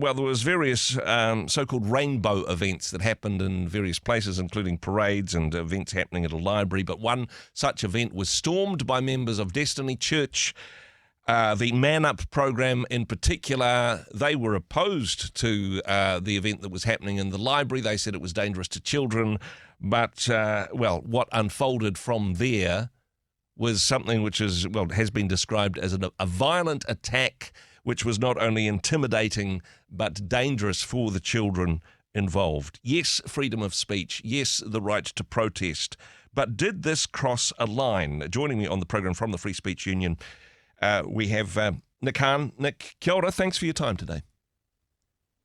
Well, there was various so-called rainbow events that happened in various places, including parades and events happening at a library. But one such event was stormed by members of Destiny Church. The Man Up program in particular, they were opposed to the event that was happening in the library. They said it was dangerous to children. But, what unfolded from there was something which has been described as a violent attack, which was not only intimidating but dangerous for the children involved. Yes, freedom of speech. Yes, the right to protest. But did this cross a line? Joining me on the program from the Free Speech Union, we have Nick Hanne. Nick, kia ora. Thanks for your time today.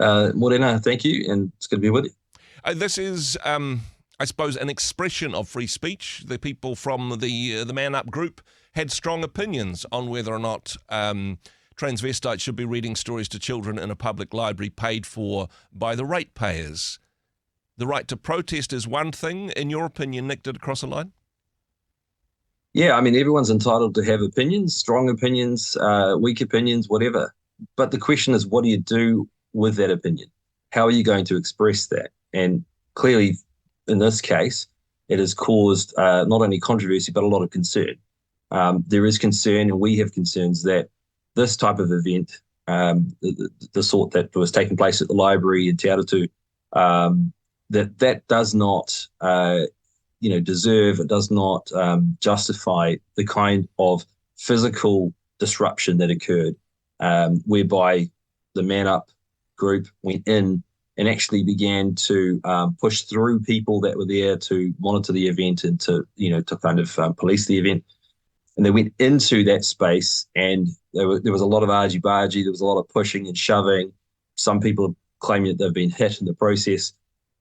Morena, thank you, and it's good to be with you. This is, I suppose, an expression of free speech. The people from the Man Up group had strong opinions on whether or not transvestites should be reading stories to children in a public library paid for by the ratepayers. The right to protest is one thing. In your opinion, Nick, did it cross a line? Yeah, I mean, everyone's entitled to have opinions, strong opinions, weak opinions, whatever. But the question is, what do you do with that opinion? How are you going to express that? And clearly, in this case, it has caused not only controversy, but a lot of concern. There is concern, and we have concerns that this type of event, the sort that was taking place at the library in Te Arotu, that does not, deserve, it does not justify the kind of physical disruption that occurred, whereby the Man Up group went in and actually began to push through people that were there to monitor the event and to kind of police the event. And they went into that space, and there was a lot of argy-bargy. There was a lot of pushing and shoving. Some people are claiming that they've been hit in the process.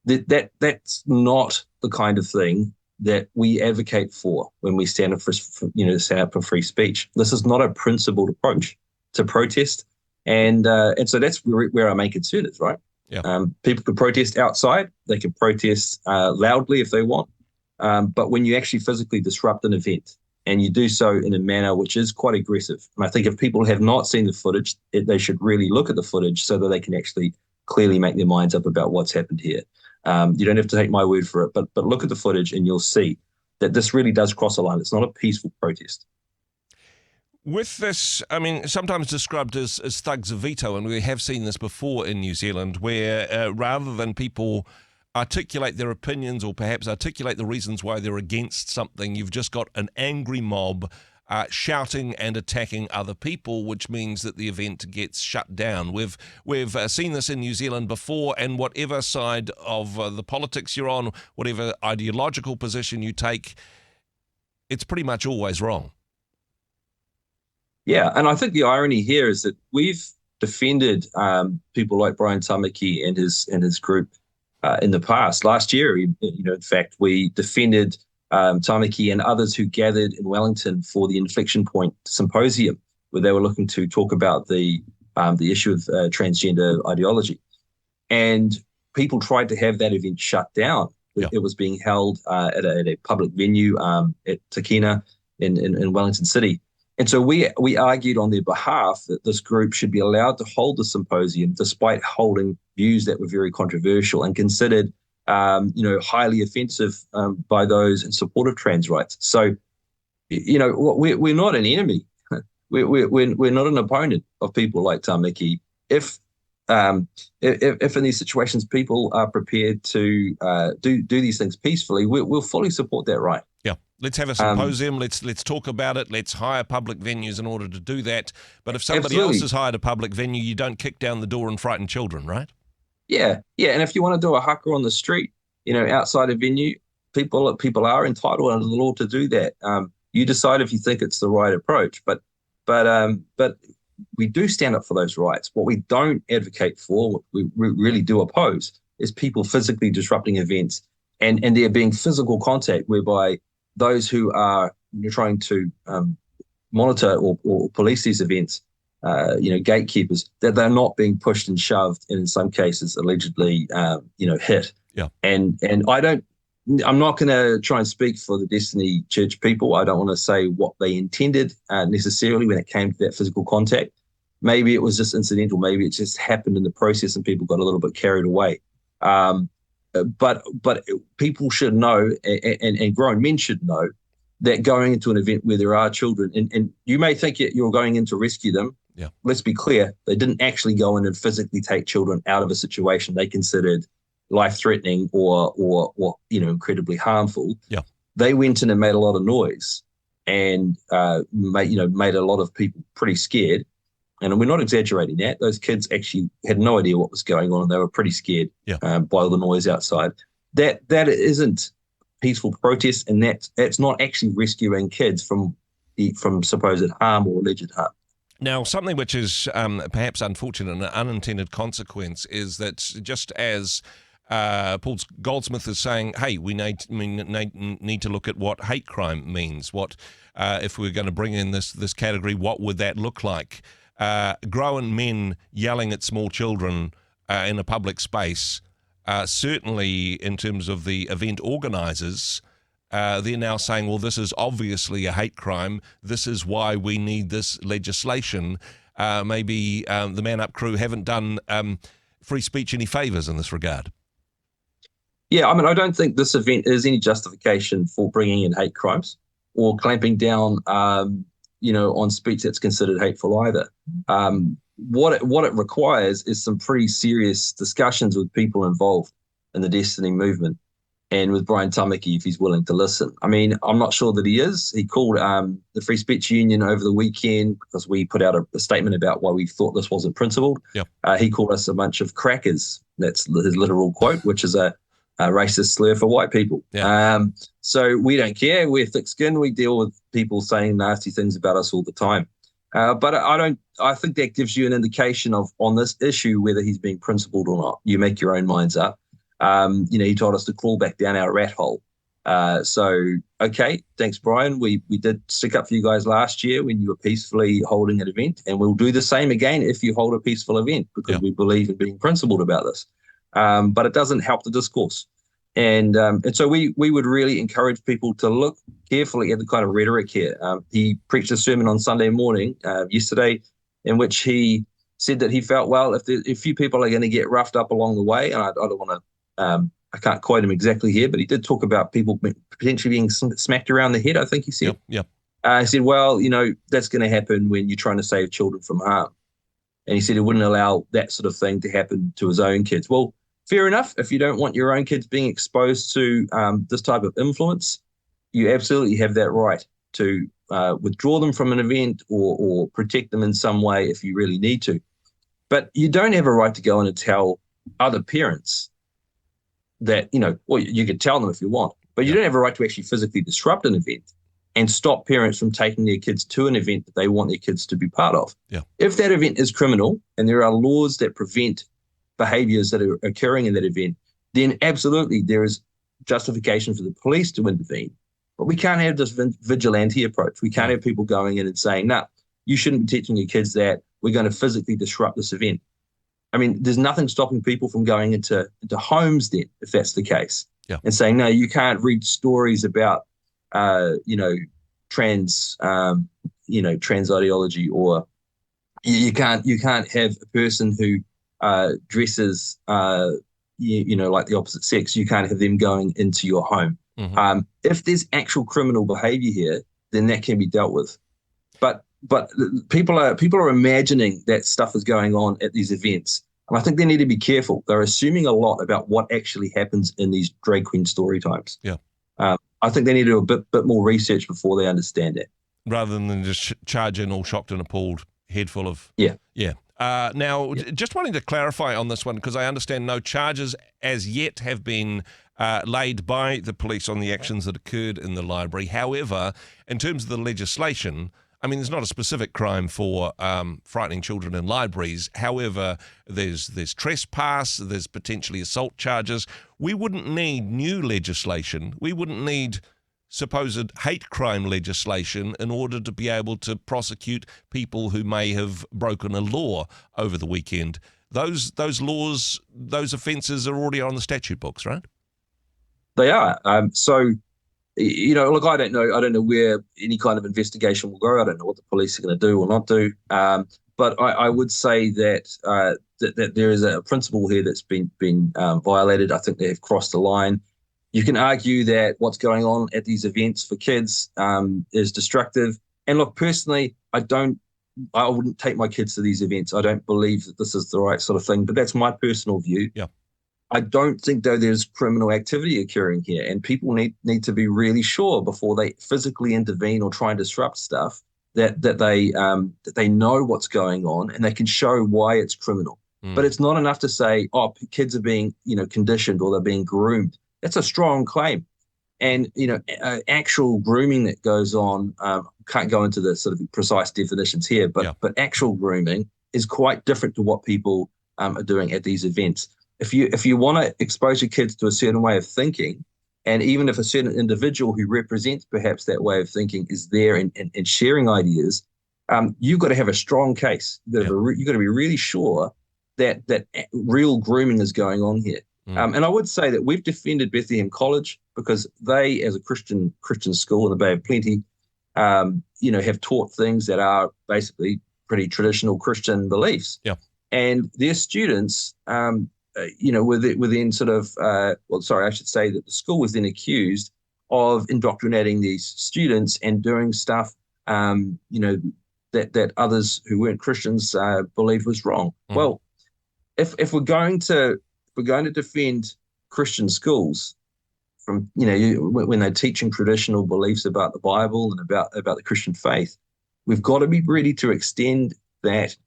That's not the kind of thing that we advocate for when we stand up for free speech. This is not a principled approach to protest, and so that's where our main concern is, right? Yeah. People can protest outside. They can protest loudly if they want, but when you actually physically disrupt an event, and you do so in a manner which is quite aggressive. And I think if people have not seen the footage, they should really look at the footage so that they can actually clearly make their minds up about what's happened here. You don't have to take my word for it, but look at the footage and you'll see that this really does cross a line. It's not a peaceful protest. With this, I mean, sometimes described as thugs of veto, and we have seen this before in New Zealand, where rather than people articulate their opinions or perhaps articulate the reasons why they're against something, you've just got an angry mob shouting and attacking other people, which means that the event gets shut down. We've seen this in New Zealand before, and whatever side of the politics you're on, whatever ideological position you take, it's pretty much always wrong. Yeah, and I think the irony here is that we've defended people like Brian Tamaki and his group in the past. Last year, in fact, we defended Tamaki and others who gathered in Wellington for the Inflection Point Symposium, where they were looking to talk about the issue of transgender ideology. And people tried to have that event shut down. Yeah. It was being held at a public venue at Takina in Wellington City. And so we argued on their behalf that this group should be allowed to hold the symposium despite holding views that were very controversial and considered, highly offensive by those in support of trans rights. So, we're not an enemy. We're not an opponent of people like Tamaki. If in these situations people are prepared to do these things peacefully, we'll fully support that right. Yeah, let's have a symposium. Let's talk about it. Let's hire public venues in order to do that. But if somebody else has hired a public venue, you don't kick down the door and frighten children, right? Yeah. And if you want to do a haka on the street, outside a venue, people are entitled under the law to do that. You decide if you think it's the right approach. But we do stand up for those rights. What we don't advocate for, what we really do oppose, is people physically disrupting events and there being physical contact whereby those who are trying to monitor or police these events, gatekeepers, that they're not being pushed and shoved and in some cases allegedly, hit. Yeah. And I'm not going to try and speak for the Destiny Church people. I don't want to say what they intended necessarily when it came to that physical contact. Maybe it was just incidental. Maybe it just happened in the process and people got a little bit carried away. But people should know, and grown men should know, that going into an event where there are children, and you may think you're going in to rescue them. Yeah. Let's be clear, they didn't actually go in and physically take children out of a situation they considered life-threatening or incredibly harmful. Yeah. They went in and made a lot of noise and made a lot of people pretty scared. And we're not exaggerating that. Those kids actually had no idea what was going on, and they were pretty scared by all the noise outside. That isn't peaceful protest, and that's not actually rescuing kids from supposed harm or alleged harm. Now, something which is perhaps unfortunate and an unintended consequence is that just as Paul Goldsmith is saying, hey, we need to look at what hate crime means. What if we're going to bring in this category, what would that look like? Grown men yelling at small children in a public space, certainly in terms of the event organisers, they're now saying, well, this is obviously a hate crime. This is why we need this legislation. Maybe the Man Up crew haven't done free speech any favours in this regard. Yeah, I mean, I don't think this event is any justification for bringing in hate crimes or clamping down on speech that's considered hateful either. What it requires is some pretty serious discussions with people involved in the Destiny movement and with Brian Tamaki if he's willing to listen. I mean, I'm not sure that he is. He called the Free Speech Union over the weekend because we put out a statement about why we thought this wasn't principled. Yep. He called us a bunch of crackers. That's his literal quote, which is a racist slur for white people. Yeah. So we don't care. We're thick-skinned. We deal with people saying nasty things about us all the time. But I think that gives you an indication of, on this issue, whether he's being principled or not. You make your own minds up. He told us to crawl back down our rat hole. So, okay, thanks, Brian. We did stick up for you guys last year when you were peacefully holding an event, and we'll do the same again if you hold a peaceful event because we believe in being principled about this. But it doesn't help the discourse. And so we would really encourage people to look carefully at the kind of rhetoric here. He preached a sermon on Sunday morning yesterday in which he said that he felt, well, if a few people are going to get roughed up along the way, and I don't want to, I can't quote him exactly here, but he did talk about people potentially being smacked around the head, I think he said. Yep. He said, well, that's going to happen when you're trying to save children from harm. And he said he wouldn't allow that sort of thing to happen to his own kids. Well, fair enough. If you don't want your own kids being exposed to this type of influence, you absolutely have that right to withdraw them from an event or protect them in some way if you really need to. But you don't have a right to go in and tell other parents that, well, you can tell them if you want, but you don't have a right to actually physically disrupt an event and stop parents from taking their kids to an event that they want their kids to be part of. Yeah. If that event is criminal and there are laws that prevent behaviors that are occurring in that event, then absolutely there is justification for the police to intervene. But we can't have this vigilante approach. We can't have people going in and saying, no, you shouldn't be teaching your kids that. We're going to physically disrupt this event. I mean, there's nothing stopping people from going into homes then, if that's the case, and saying, no, you can't read stories about, trans ideology, or you can't have a person who dresses, like the opposite sex. You can't have them going into your home. Mm-hmm. If there's actual criminal behavior here, then that can be dealt with. But people are imagining that stuff is going on at these events. And I think they need to be careful. They're assuming a lot about what actually happens in these drag queen story times. Yeah. I think they need to do a bit more research before they understand it. Rather than just charge in all shocked and appalled, head full of... Yeah. Just wanting to clarify on this one, because I understand no charges as yet have been laid by the police on the actions that occurred in the library. However, in terms of the legislation, I mean, there's not a specific crime for frightening children in libraries. However, there's trespass, there's potentially assault charges. We wouldn't need new legislation. We wouldn't need supposed hate crime legislation in order to be able to prosecute people who may have broken a law over the weekend. Those laws, those offences are already on the statute books, right? They are. Look, I don't know where any kind of investigation will go. I don't know what the police are going to do or not do. But I would say that there is a principle here that's been violated. I think they have crossed the line. You can argue that what's going on at these events for kids is destructive. And look, personally, I wouldn't take my kids to these events. I don't believe that this is the right sort of thing, but that's my personal view. Yeah. I don't think, though, there's criminal activity occurring here, and people need to be really sure before they physically intervene or try and disrupt stuff that they know what's going on and they can show why it's criminal. But it's not enough to say, oh, kids are being conditioned or they're being groomed. That's a strong claim. And actual grooming that goes on, can't go into the sort of precise definitions here, but actual grooming is quite different to what people are doing at these events. If you want to expose your kids to a certain way of thinking, and even if a certain individual who represents perhaps that way of thinking is there and sharing ideas, you've got to have a strong case. You've got to be really sure that real grooming is going on here. And I would say that we've defended Bethlehem College because they, as a Christian school in the Bay of Plenty, have taught things that are basically pretty traditional Christian beliefs. Yeah. And their students, were then sort of, I should say that the school was then accused of indoctrinating these students and doing stuff, that others who weren't Christians believed was wrong. Well, if we're going to defend Christian schools from when they're teaching traditional beliefs about the Bible and about the Christian faith, we've got to be ready to extend that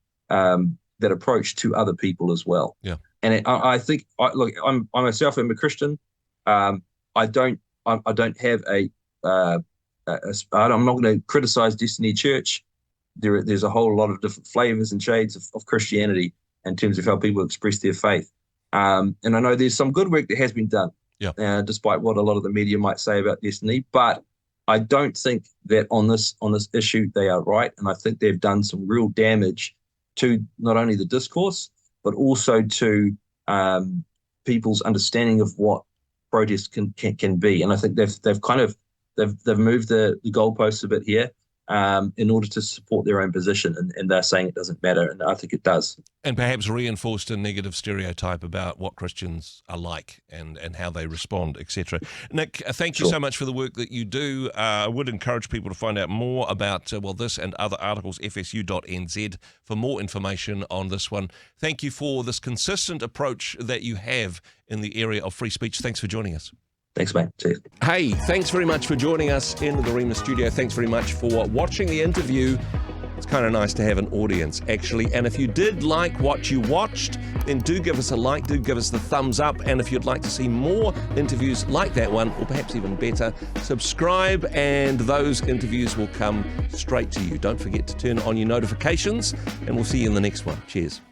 approach to other people as well. Yeah. And I think, look, I myself am a Christian. I don't have I'm not going to criticize Destiny Church. There's a whole lot of different flavors and shades of Christianity in terms of how people express their faith. And I know there's some good work that has been done, despite what a lot of the media might say about Destiny. But I don't think that on this issue they are right, and I think they've done some real damage to not only the discourse but also to people's understanding of what protest can be. And I think they've moved the goalposts a bit here in order to support their own position, and they're saying it doesn't matter, and I think it does. And perhaps reinforced a negative stereotype about what Christians are like and how they respond, etc. Nick, thank you so much for the work that you do. I would encourage people to find out more about this and other articles, fsu.nz, for more information on this one. Thank you for this consistent approach that you have in the area of free speech. Thanks for joining us. Thanks, mate. Cheers. Hey, thanks very much for joining us in the Rhema studio. Thanks very much for watching the interview. It's kind of nice to have an audience, actually. And if you did like what you watched, then do give us a like, do give us the thumbs up. And if you'd like to see more interviews like that one, or perhaps even better, subscribe and those interviews will come straight to you. Don't forget to turn on your notifications, and we'll see you in the next one. Cheers.